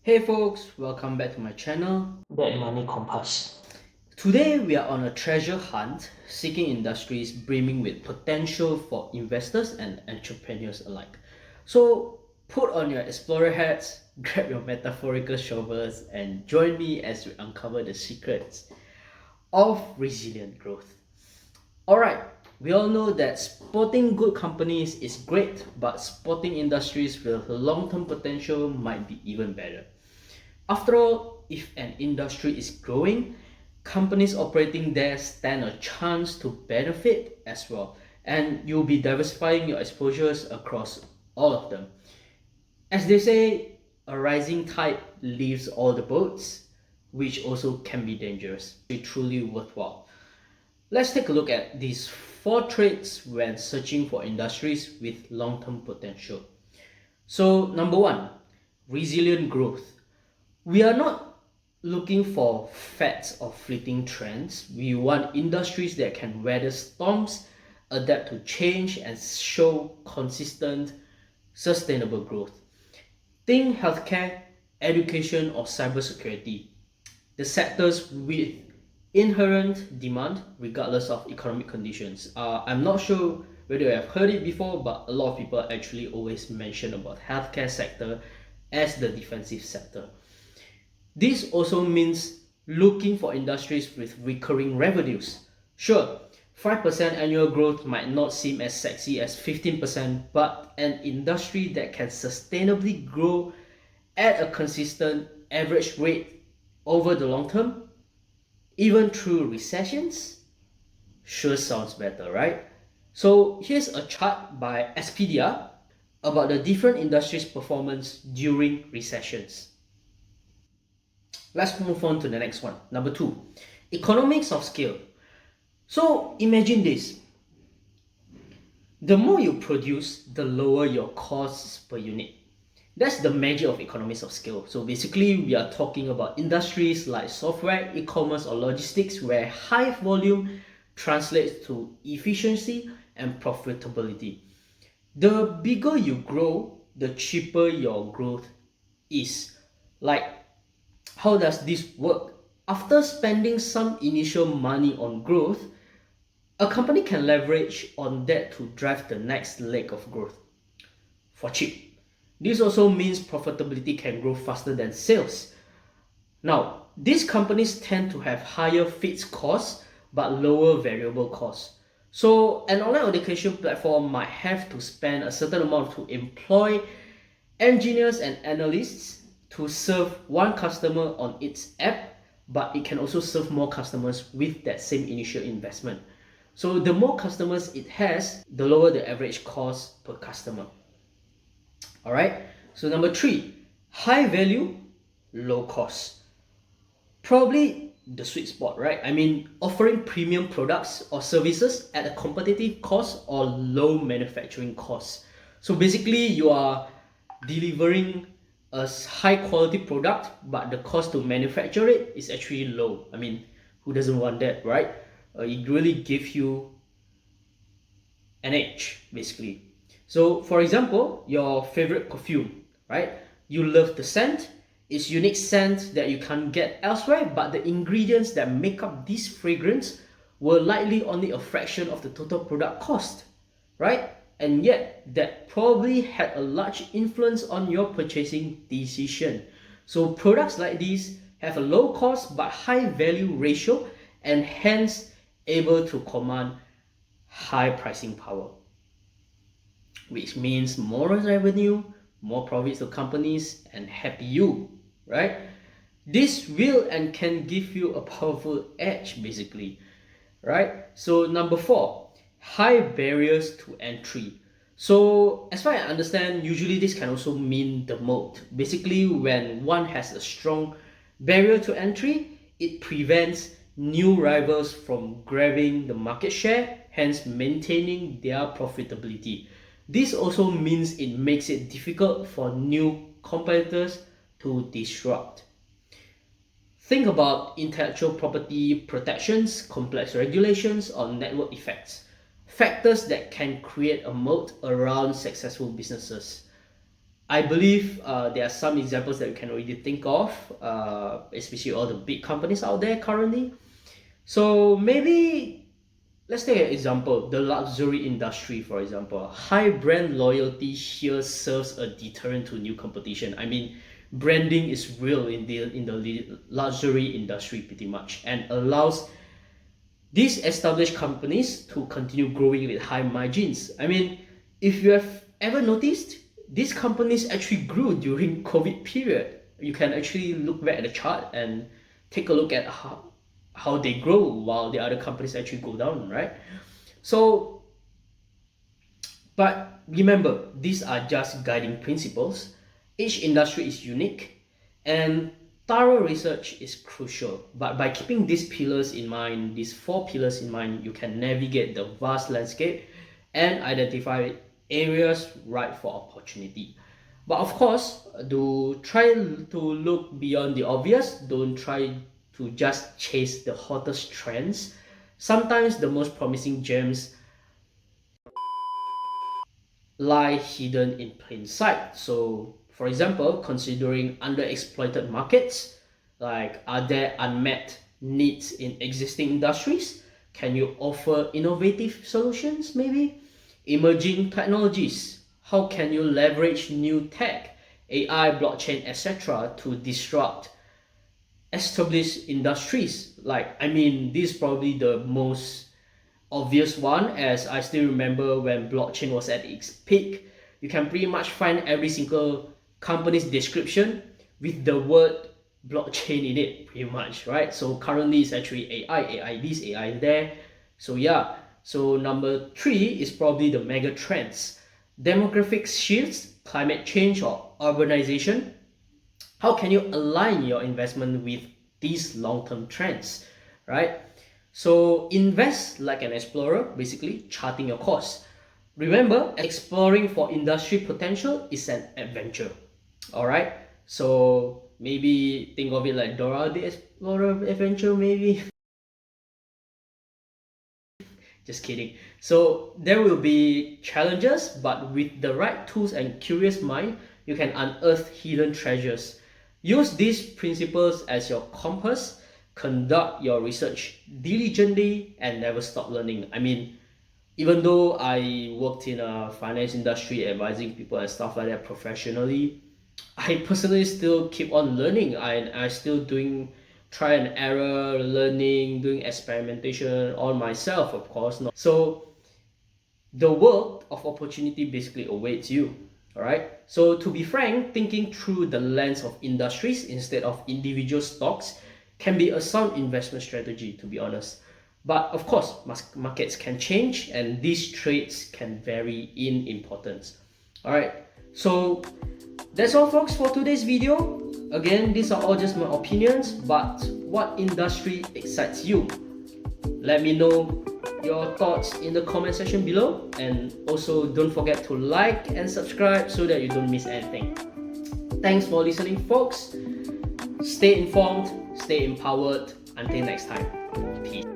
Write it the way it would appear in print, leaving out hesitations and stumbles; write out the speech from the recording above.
Hey folks, welcome back to my channel. That money compass. Today we are on a treasure hunt, seeking industries brimming with potential for investors and entrepreneurs alike. So put on your explorer hats, grab your metaphorical shovels, and join me as we uncover the secrets of resilient growth. Alright, we all know that spotting good companies is great, but spotting industries with long-term potential might be even better. After all, if an industry is growing, companies operating there stand a chance to benefit as well, and you'll be diversifying your exposures across all of them. As they say, a rising tide lifts all the boats, which also can be dangerous, be truly worthwhile. Let's take a look at these four traits when searching for industries with long-term potential. So, number one, resilient growth. We are not looking for fads or fleeting trends. We want industries that can weather storms, adapt to change, and show consistent, sustainable growth. Think healthcare, education, or cybersecurity, the sectors with inherent demand regardless of economic conditions. I'm not sure whether you have heard it before, but a lot of people actually always mention about healthcare sector as the defensive sector. This also means looking for industries with recurring revenues. Sure, 5% annual growth might not seem as sexy as 15%, but an industry that can sustainably grow at a consistent average rate over the long term, even through recessions, sure sounds better, right? So here's a chart by Expedia about the different industries' performance during recessions. Let's move on to the next one. Number two, economics of scale. So imagine this. The more you produce, the lower your costs per unit. That's the magic of economies of scale. So basically, we are talking about industries like software, e-commerce, or logistics where high volume translates to efficiency and profitability. The bigger you grow, the cheaper your growth is. Like, how does this work? After spending some initial money on growth, a company can leverage on that to drive the next leg of growth for cheap. This also means profitability can grow faster than sales. Now, these companies tend to have higher fixed costs but lower variable costs. So, an online education platform might have to spend a certain amount to employ engineers and analysts to serve one customer on its app, but it can also serve more customers with that same initial investment. So the more customers it has, the lower the average cost per customer. All right. So number three, high value, low cost. Probably the sweet spot, right? I mean, offering premium products or services at a competitive cost or low manufacturing cost. So basically, you are delivering a high quality product, but the cost to manufacture it is actually low. I mean, who doesn't want that, right? It really gives you an edge, basically. So, for example, your favorite perfume, right? You love the scent, it's unique scent that you can't get elsewhere, but the ingredients that make up this fragrance were likely only a fraction of the total product cost, right? And yet, that probably had a large influence on your purchasing decision. So, products like these have a low cost but high value ratio and hence able to command high pricing power, which means more revenue, more profits to companies, and happy you, right? This will and can give you a powerful edge, basically, right? So, number four, high barriers to entry. So, as far as I understand, usually this can also mean the moat. Basically, when one has a strong barrier to entry, it prevents new rivals from grabbing the market share, hence maintaining their profitability. This also means it makes it difficult for new competitors to disrupt. Think about intellectual property protections, complex regulations, or network effects. Factors that can create a moat around successful businesses. I believe there are some examples that you can already think of, especially all the big companies out there currently. So maybe let's take an example, the luxury industry, for example. High brand loyalty here serves a deterrent to new competition. I mean, branding is real in the luxury industry pretty much, and allows these established companies to continue growing with high margins. I mean, if you have ever noticed, these companies actually grew during COVID period. You can actually look back at the chart and take a look at how they grow while the other companies actually go down, right? So, but remember, these are just guiding principles. Each industry is unique, and thorough research is crucial. But by keeping these pillars in mind, these four pillars in mind, you can navigate the vast landscape and identify areas ripe for opportunity. But of course, do try to look beyond the obvious. Don't try to just chase the hottest trends. Sometimes the most promising gems lie hidden in plain sight. So, for example, considering underexploited markets, like are there unmet needs in existing industries? Can you offer innovative solutions, maybe? Emerging technologies. How can you leverage new tech, AI, blockchain, etc., to disrupt established industries? Like, I mean, this is probably the most obvious one, as I still remember when blockchain was at its peak. You can pretty much find every single company's description with the word blockchain in it, pretty much, right? So currently it's actually AI this, AI there. So yeah, so number three is probably the mega trends. Demographic shifts, climate change, or urbanization. How can you align your investment with these long-term trends, right? So invest like an explorer, basically charting your course. Remember, exploring for industry potential is an adventure. All right. So maybe think of it like Dora the Explorer adventure, maybe. Just kidding. So there will be challenges, but with the right tools and curious mind, you can unearth hidden treasures. Use these principles as your compass, conduct your research diligently, and never stop learning. I mean, even though I worked in a finance industry advising people and stuff like that professionally, I personally still keep on learning. I still doing try and error learning, doing experimentation on myself, of course. Not so the world of opportunity basically awaits you. All right. So to be frank, thinking through the lens of industries instead of individual stocks can be a sound investment strategy, to be honest. But of course, markets can change and these trades can vary in importance. All right. So that's all, folks, for today's video. Again, these are all just my opinions, but what industry excites you? Let me know your thoughts in the comment section below, and also don't forget to like and subscribe so that you don't miss anything. Thanks for listening, folks. Stay informed, stay empowered. Until next time, peace.